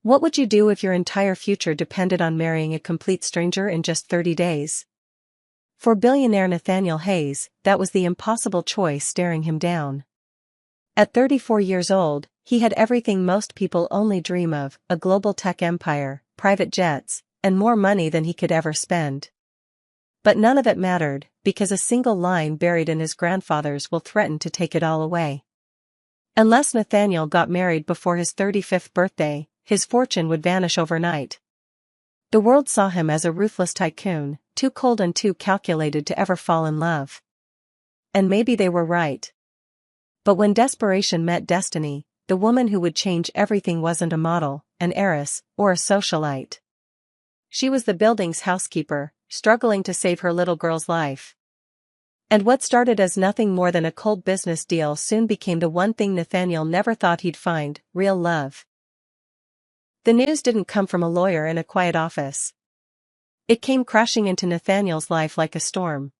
What would you do if your entire future depended on marrying a complete stranger in just 30 days? For billionaire Nathaniel Hayes, that was the impossible choice staring him down. At 34 years old, he had everything most people only dream of: a global tech empire, private jets, and more money than he could ever spend. But none of it mattered, because a single line buried in his grandfather's will threatened to take it all away. Unless Nathaniel got married before his 35th birthday, his fortune would vanish overnight. The world saw him as a ruthless tycoon, too cold and too calculated to ever fall in love. And maybe they were right. But when desperation met destiny, the woman who would change everything wasn't a model, an heiress, or a socialite. She was the building's housekeeper, struggling to save her little girl's life. And what started as nothing more than a cold business deal soon became the one thing Nathaniel never thought he'd find: real love. The news didn't come from a lawyer in a quiet office. It came crashing into Nathaniel's life like a storm.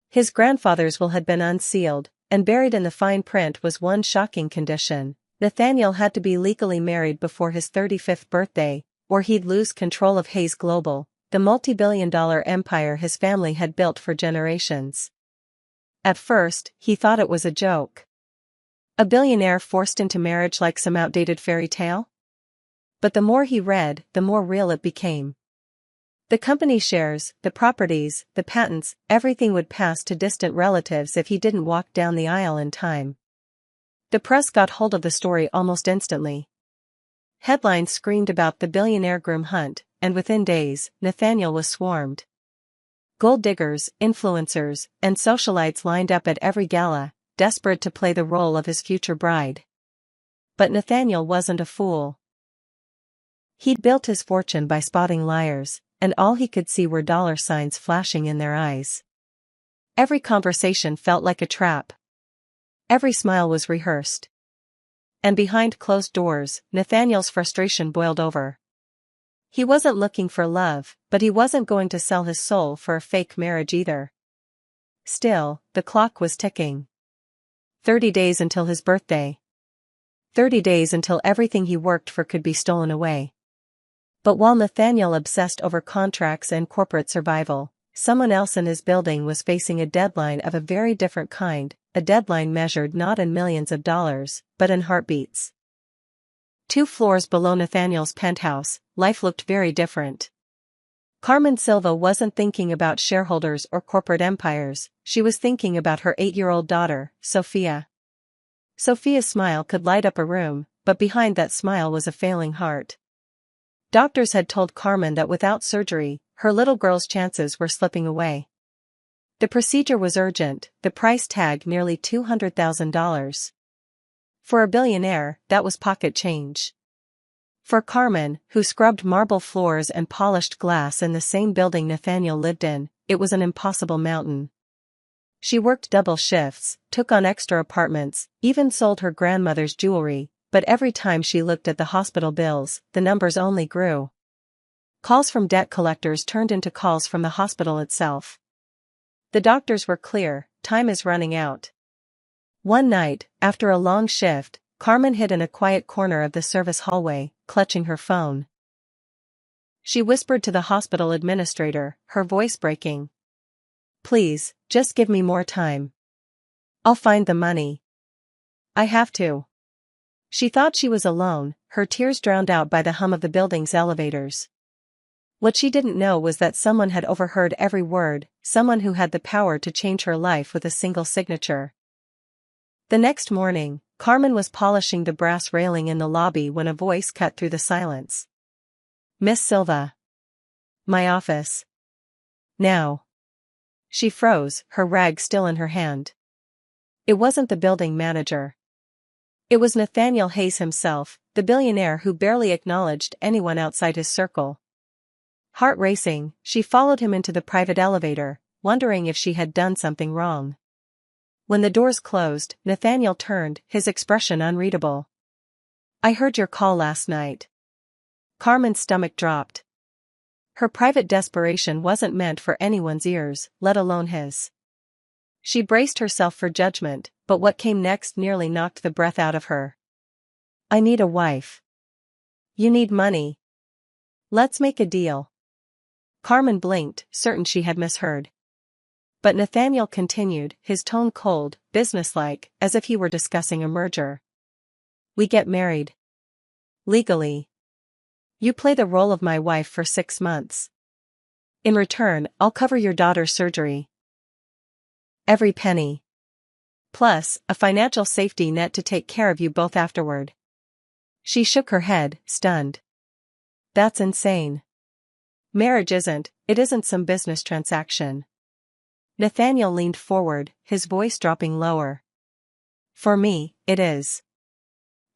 His grandfather's will had been unsealed, and buried in the fine print was one shocking condition: Nathaniel had to be legally married before his 35th birthday, or he'd lose control of Hayes Global, the multi-billion-dollar empire his family had built for generations. At first, he thought it was a joke. A billionaire forced into marriage like some outdated fairy tale? But the more he read, the more real it became. The company shares, the properties, the patents, everything would pass to distant relatives if he didn't walk down the aisle in time. The press got hold of the story almost instantly. Headlines screamed about the billionaire groom hunt, and within days, Nathaniel was swarmed. Gold diggers, influencers, and socialites lined up at every gala, desperate to play the role of his future bride. But Nathaniel wasn't a fool. He'd built his fortune by spotting liars, and all he could see were dollar signs flashing in their eyes. Every conversation felt like a trap. Every smile was rehearsed. And behind closed doors, Nathaniel's frustration boiled over. He wasn't looking for love, but he wasn't going to sell his soul for a fake marriage either. Still, the clock was ticking. 30 days until his birthday. 30 days until everything he worked for could be stolen away. But while Nathaniel obsessed over contracts and corporate survival, someone else in his building was facing a deadline of a very different kind, a deadline measured not in millions of dollars, but in heartbeats. 2 floors below Nathaniel's penthouse, life looked very different. Carmen Silva wasn't thinking about shareholders or corporate empires, she was thinking about her 8-year-old daughter, Sophia. Sophia's smile could light up a room, but behind that smile was a failing heart. Doctors had told Carmen that without surgery, her little girl's chances were slipping away. The procedure was urgent, the price tag nearly $200,000. For a billionaire, that was pocket change. For Carmen, who scrubbed marble floors and polished glass in the same building Nathaniel lived in, it was an impossible mountain. She worked double shifts, took on extra apartments, even sold her grandmother's jewelry, but every time she looked at the hospital bills, the numbers only grew. Calls from debt collectors turned into calls from the hospital itself. The doctors were clear: time is running out. One night, after a long shift, Carmen hid in a quiet corner of the service hallway, clutching her phone. She whispered to the hospital administrator, her voice breaking. "Please, just give me more time. I'll find the money. I have to." She thought she was alone, her tears drowned out by the hum of the building's elevators. What she didn't know was that someone had overheard every word, someone who had the power to change her life with a single signature. The next morning, Carmen was polishing the brass railing in the lobby when a voice cut through the silence. "Miss Silva. My office. Now." She froze, her rag still in her hand. It wasn't the building manager. It was Nathaniel Hayes himself, the billionaire who barely acknowledged anyone outside his circle. Heart racing, she followed him into the private elevator, wondering if she had done something wrong. When the doors closed, Nathaniel turned, his expression unreadable. "I heard your call last night." Carmen's stomach dropped. Her private desperation wasn't meant for anyone's ears, let alone his. She braced herself for judgment, but what came next nearly knocked the breath out of her. "I need a wife." You need money. Let's make a deal. Carmen blinked, certain she had misheard. But Nathaniel continued, his tone cold, businesslike, as if he were discussing a merger. We get married. Legally. You play the role of my wife for 6 months. In return, I'll cover your daughter's surgery. Every penny. Plus, a financial safety net to take care of you both afterward. She shook her head, stunned. That's insane. Marriage isn't, it isn't some business transaction. Nathaniel leaned forward, his voice dropping lower. For me, it is.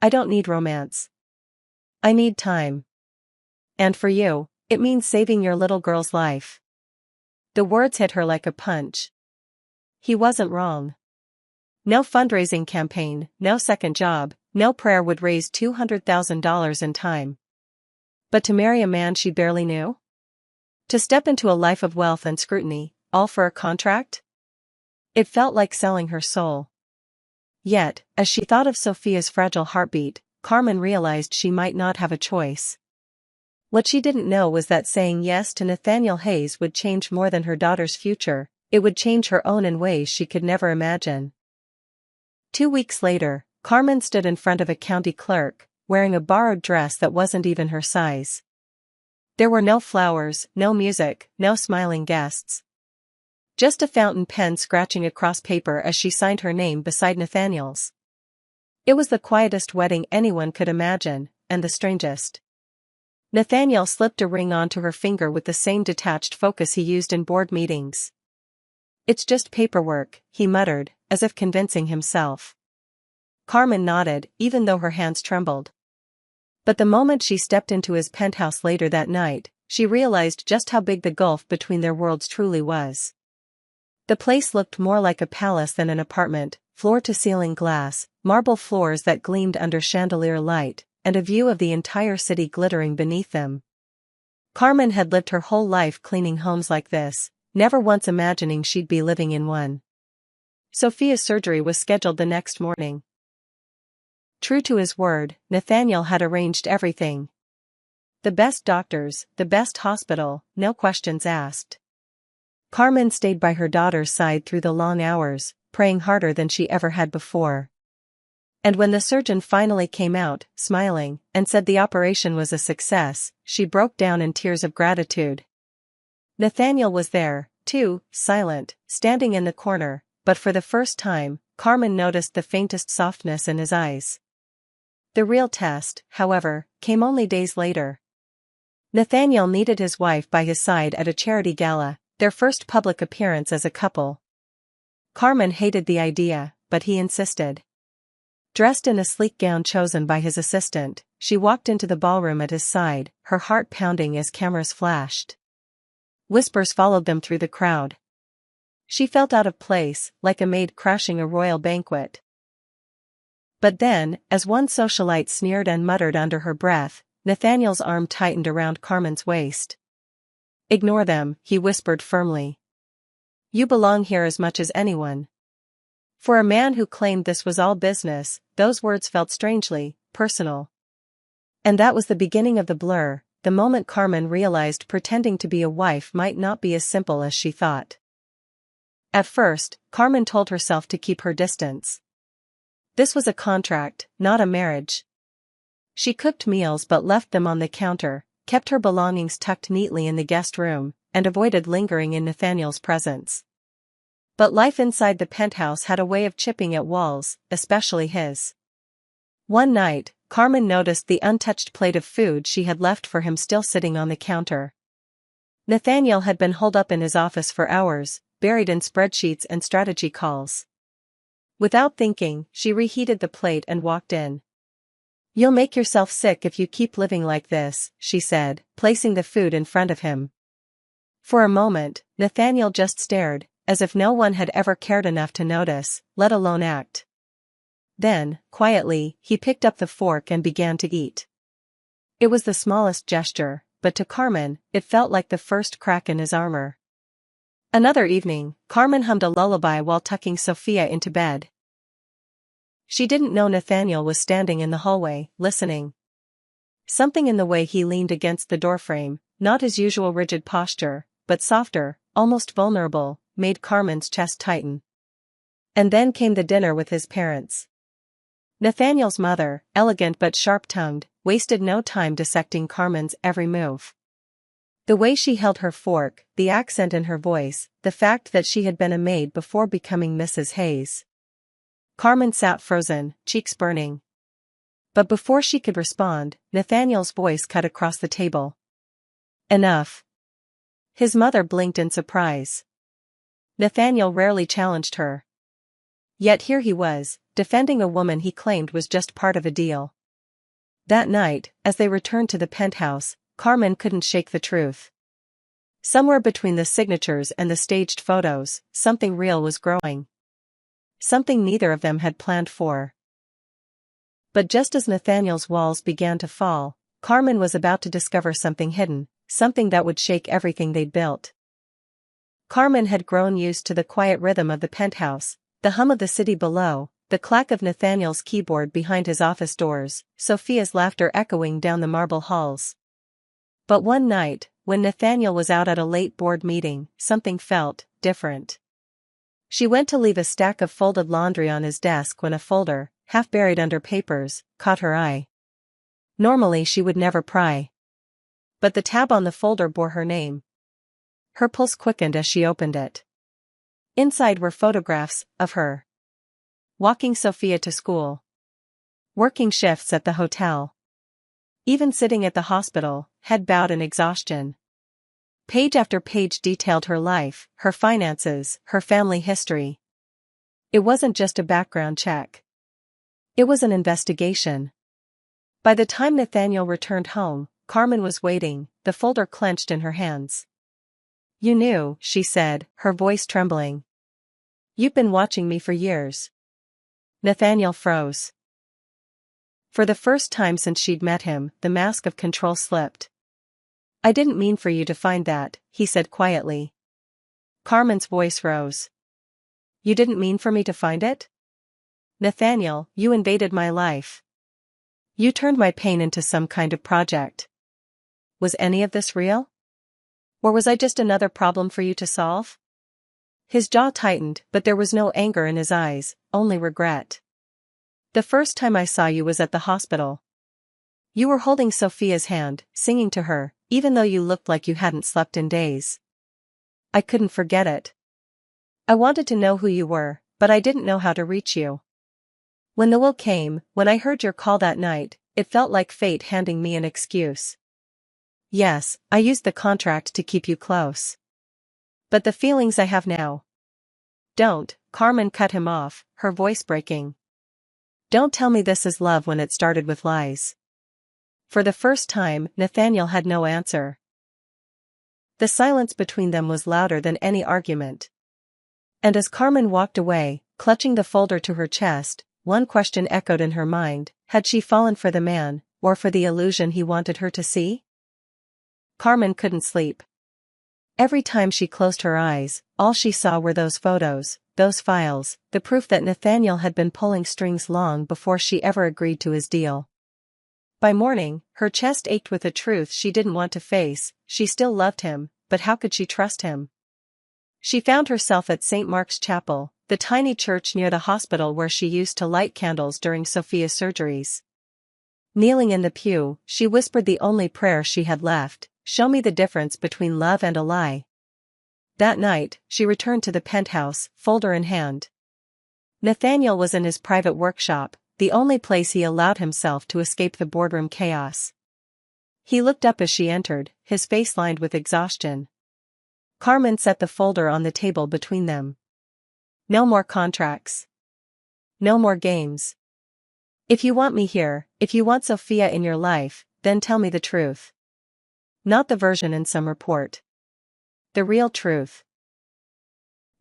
I don't need romance. I need time. And for you, it means saving your little girl's life. The words hit her like a punch. He wasn't wrong. No fundraising campaign, no second job, no prayer would raise $200,000 in time. But to marry a man she barely knew? To step into a life of wealth and scrutiny, all for a contract? It felt like selling her soul. Yet, as she thought of Sophia's fragile heartbeat, Carmen realized she might not have a choice. What she didn't know was that saying yes to Nathaniel Hayes would change more than her daughter's future, it would change her own in ways she could never imagine. 2 weeks later, Carmen stood in front of a county clerk, wearing a borrowed dress that wasn't even her size. There were no flowers, no music, no smiling guests. Just a fountain pen scratching across paper as she signed her name beside Nathaniel's. It was the quietest wedding anyone could imagine, and the strangest. Nathaniel slipped a ring onto her finger with the same detached focus he used in board meetings. It's just paperwork, he muttered, as if convincing himself. Carmen nodded, even though her hands trembled. But the moment she stepped into his penthouse later that night, she realized just how big the gulf between their worlds truly was. The place looked more like a palace than an apartment, floor-to-ceiling glass, marble floors that gleamed under chandelier light, and a view of the entire city glittering beneath them. Carmen had lived her whole life cleaning homes like this, never once imagining she'd be living in one. Sophia's surgery was scheduled the next morning. True to his word, Nathaniel had arranged everything. The best doctors, the best hospital, no questions asked. Carmen stayed by her daughter's side through the long hours, praying harder than she ever had before. And when the surgeon finally came out, smiling, and said the operation was a success, she broke down in tears of gratitude. Nathaniel was there, too, silent, standing in the corner, but for the first time, Carmen noticed the faintest softness in his eyes. The real test, however, came only days later. Nathaniel needed his wife by his side at a charity gala, their first public appearance as a couple. Carmen hated the idea, but he insisted. Dressed in a sleek gown chosen by his assistant, she walked into the ballroom at his side, her heart pounding as cameras flashed. Whispers followed them through the crowd. She felt out of place, like a maid crashing a royal banquet. But then, as one socialite sneered and muttered under her breath, Nathaniel's arm tightened around Carmen's waist. Ignore them, he whispered firmly. You belong here as much as anyone. For a man who claimed this was all business, those words felt strangely personal. And that was the beginning of the blur, the moment Carmen realized pretending to be a wife might not be as simple as she thought. At first, Carmen told herself to keep her distance. This was a contract, not a marriage. She cooked meals but left them on the counter, kept her belongings tucked neatly in the guest room, and avoided lingering in Nathaniel's presence. But life inside the penthouse had a way of chipping at walls, especially his. One night, Carmen noticed the untouched plate of food she had left for him still sitting on the counter. Nathaniel had been holed up in his office for hours, buried in spreadsheets and strategy calls. Without thinking, she reheated the plate and walked in. You'll make yourself sick if you keep living like this, she said, placing the food in front of him. For a moment, Nathaniel just stared, as if no one had ever cared enough to notice, let alone act. Then, quietly, he picked up the fork and began to eat. It was the smallest gesture, but to Carmen, it felt like the first crack in his armor. Another evening, Carmen hummed a lullaby while tucking Sophia into bed. She didn't know Nathaniel was standing in the hallway, listening. Something in the way he leaned against the doorframe, not his usual rigid posture, but softer, almost vulnerable, made Carmen's chest tighten. And then came the dinner with his parents. Nathaniel's mother, elegant but sharp-tongued, wasted no time dissecting Carmen's every move. The way she held her fork, the accent in her voice, the fact that she had been a maid before becoming Mrs. Hayes. Carmen sat frozen, cheeks burning. But before she could respond, Nathaniel's voice cut across the table. Enough. His mother blinked in surprise. Nathaniel rarely challenged her. Yet here he was, defending a woman he claimed was just part of a deal. That night, as they returned to the penthouse, Carmen couldn't shake the truth. Somewhere between the signatures and the staged photos, something real was growing. Something neither of them had planned for. But just as Nathaniel's walls began to fall, Carmen was about to discover something hidden, something that would shake everything they'd built. Carmen had grown used to the quiet rhythm of the penthouse, the hum of the city below, the clack of Nathaniel's keyboard behind his office doors, Sophia's laughter echoing down the marble halls. But one night, when Nathaniel was out at a late board meeting, something felt different. She went to leave a stack of folded laundry on his desk when a folder, half buried under papers, caught her eye. Normally she would never pry. But the tab on the folder bore her name. Her pulse quickened as she opened it. Inside were photographs of her. Walking Sophia to school. Working shifts at the hotel. Even sitting at the hospital, head bowed in exhaustion. Page after page detailed her life, her finances, her family history. It wasn't just a background check. It was an investigation. By the time Nathaniel returned home, Carmen was waiting, the folder clenched in her hands. "You knew," she said, her voice trembling. "You've been watching me for years." Nathaniel froze. For the first time since she'd met him, the mask of control slipped. "I didn't mean for you to find that," he said quietly. Carmen's voice rose. "You didn't mean for me to find it? Nathaniel, you invaded my life. You turned my pain into some kind of project. Was any of this real? Or was I just another problem for you to solve?" His jaw tightened, but there was no anger in his eyes, only regret. "The first time I saw you was at the hospital. You were holding Sophia's hand, singing to her, even though you looked like you hadn't slept in days. I couldn't forget it. I wanted to know who you were, but I didn't know how to reach you. When the will came, when I heard your call that night, it felt like fate handing me an excuse. Yes, I used the contract to keep you close. But the feelings I have now." "Don't," Carmen cut him off, her voice breaking. "Don't tell me this is love when it started with lies." For the first time, Nathaniel had no answer. The silence between them was louder than any argument. And as Carmen walked away, clutching the folder to her chest, one question echoed in her mind: had she fallen for the man, or for the illusion he wanted her to see? Carmen couldn't sleep. Every time she closed her eyes, all she saw were those photos, those files, the proof that Nathaniel had been pulling strings long before she ever agreed to his deal. By morning, her chest ached with a truth she didn't want to face: she still loved him, but how could she trust him? She found herself at St. Mark's Chapel, the tiny church near the hospital where she used to light candles during Sophia's surgeries. Kneeling in the pew, she whispered the only prayer she had left: "Show me the difference between love and a lie." That night, she returned to the penthouse, folder in hand. Nathaniel was in his private workshop, the only place he allowed himself to escape the boardroom chaos. He looked up as she entered, his face lined with exhaustion. Carmen set the folder on the table between them. "No more contracts. No more games. If you want me here, if you want Sophia in your life, then tell me the truth. Not the version in some report. The real truth."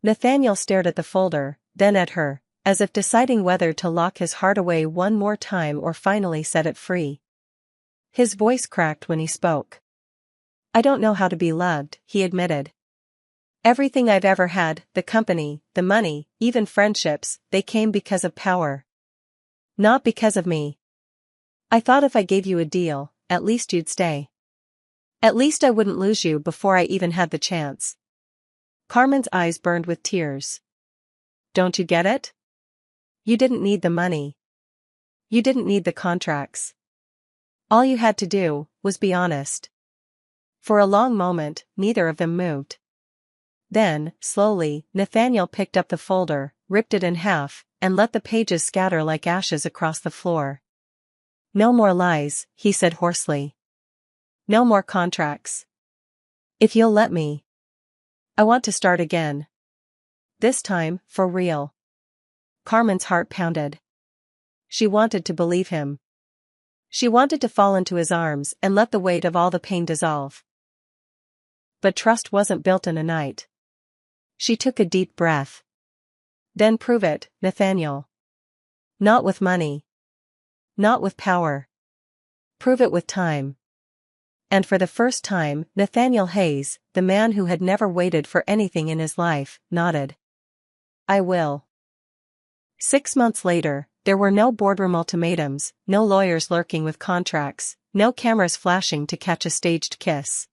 Nathaniel stared at the folder, then at her, as if deciding whether to lock his heart away one more time or finally set it free. His voice cracked when he spoke. "I don't know how to be loved," he admitted. "Everything I've ever had, the company, the money, even friendships, they came because of power. Not because of me. I thought if I gave you a deal, at least you'd stay. At least I wouldn't lose you before I even had the chance. Carmen's eyes burned with tears. Don't you get it? You didn't need the money. You didn't need the contracts. All you had to do was be honest. For a long moment, neither of them moved. Then, slowly, Nathaniel picked up the folder, ripped it in half, and let the pages scatter like ashes across the floor. No more lies, he said hoarsely. No more contracts. If you'll let me. I want to start again. This time, for real. Carmen's heart pounded. She wanted to believe him. She wanted to fall into his arms and let the weight of all the pain dissolve. But trust wasn't built in a night. She took a deep breath. Then prove it, Nathaniel. Not with money. Not with power. Prove it with time. And for the first time, Nathaniel Hayes, the man who had never waited for anything in his life, nodded. I will. 6 months later, there were no boardroom ultimatums, no lawyers lurking with contracts, no cameras flashing to catch a staged kiss.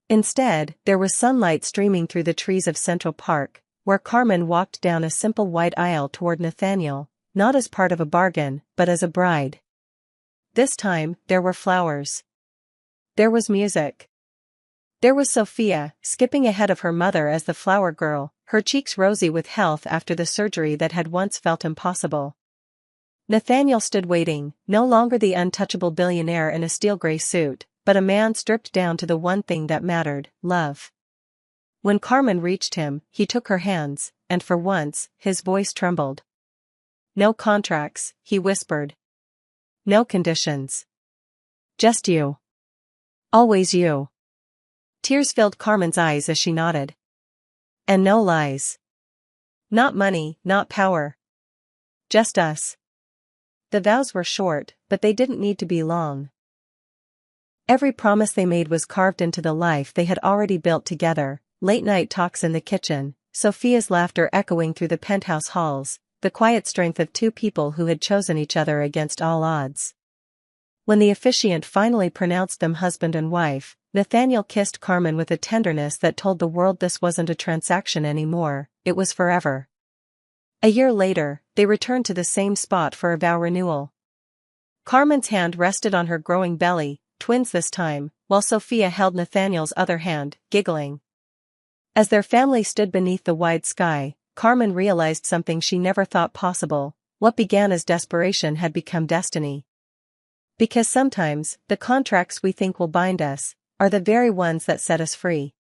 Instead, there was sunlight streaming through the trees of Central Park, where Carmen walked down a simple white aisle toward Nathaniel, not as part of a bargain, but as a bride. This time, there were flowers. There was music. There was Sophia, skipping ahead of her mother as the flower girl, her cheeks rosy with health after the surgery that had once felt impossible. Nathaniel stood waiting, no longer the untouchable billionaire in a steel gray suit, but a man stripped down to the one thing that mattered, love. When Carmen reached him, he took her hands, and for once, his voice trembled. No contracts, he whispered. No conditions. Just you. Always you. Tears filled Carmen's eyes as she nodded. And no lies. Not money, not power. Just us. The vows were short, but they didn't need to be long. Every promise they made was carved into the life they had already built together, late-night talks in the kitchen, Sophia's laughter echoing through the penthouse halls, the quiet strength of two people who had chosen each other against all odds. When the officiant finally pronounced them husband and wife, Nathaniel kissed Carmen with a tenderness that told the world this wasn't a transaction anymore, it was forever. A year later, they returned to the same spot for a vow renewal. Carmen's hand rested on her growing belly, twins this time, while Sophia held Nathaniel's other hand, giggling. As their family stood beneath the wide sky, Carmen realized something she never thought possible: what began as desperation had become destiny. Because sometimes, the contracts we think will bind us, are the very ones that set us free.